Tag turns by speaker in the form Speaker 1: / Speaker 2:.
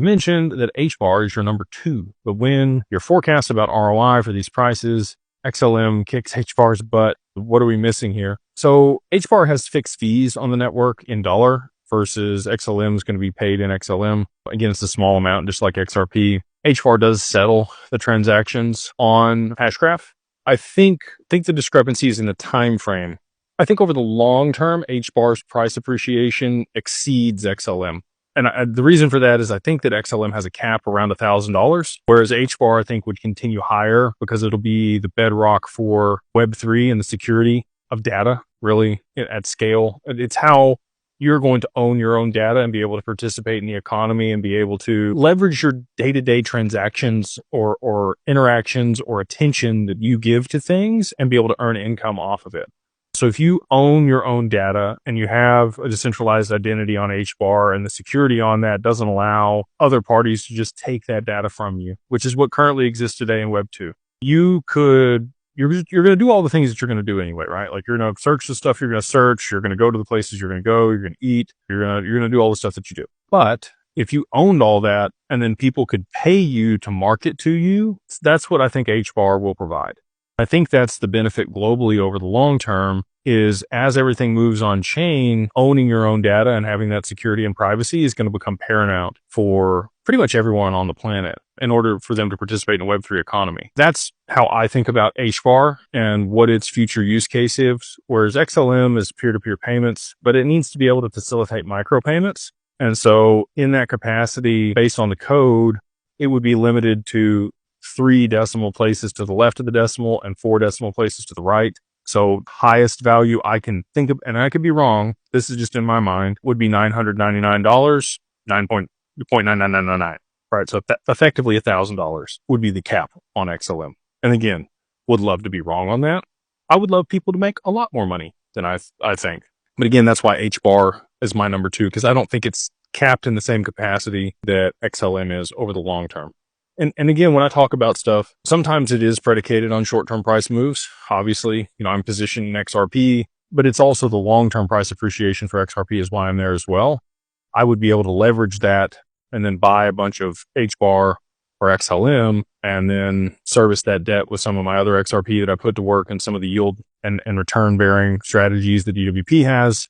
Speaker 1: mentioned that HBAR is your number two, but when you're forecast about ROI for these prices, XLM kicks HBAR's butt. What are we missing here? So HBAR has fixed fees on the network in dollar versus XLM is going to be paid in XLM. Again, it's a small amount, just like XRP. HBAR does settle the transactions on Hashgraph. I think the discrepancy is in the time frame. I think over the long term, HBAR's price appreciation exceeds XLM. And the reason for that is I think that XLM has a cap around $1,000, whereas HBAR I think would continue higher because it'll be the bedrock for Web3 and the security of data really at scale. It's how you're going to own your own data and be able to participate in the economy and be able to leverage your day-to-day transactions or interactions or attention that you give to things and be able to earn income off of it. So if you own your own data and you have a decentralized identity on HBAR and the security on that doesn't allow other parties to just take that data from you, which is what currently exists today in Web 2. You're going to do all the things that you're going to do anyway, right? Like you're going to search the stuff you're going to search, you're going to go to the places you're going to go, you're going to eat, you're going to do all the stuff that you do. But if you owned all that and then people could pay you to market to you, that's what I think HBAR will provide. I think that's the benefit globally over the long term is as everything moves on chain, owning your own data and having that security and privacy is going to become paramount for pretty much everyone on the planet in order for them to participate in a Web3 economy. That's how I think about HBAR and what its future use case is, whereas XLM is peer-to-peer payments, but it needs to be able to facilitate micropayments. And so in that capacity, based on the code, it would be limited to 3 decimal places to the left of the decimal and 4 decimal places to the right. So highest value I can think of, and I could be wrong, this is just in my mind, would be $999, 9.9999. Right. So effectively $1,000 would be the cap on XLM. And again, would love to be wrong on that. I would love people to make a lot more money than I think. But again, that's why HBAR is my number 2, because I don't think it's capped in the same capacity that XLM is over the long term. And again, when I talk about stuff, sometimes it is predicated on short-term price moves. Obviously, I'm positioned in XRP, but it's also the long-term price appreciation for XRP is why I'm there as well. I would be able to leverage that and then buy a bunch of HBAR or XLM and then service that debt with some of my other XRP that I put to work and some of the yield and return bearing strategies that DWP has.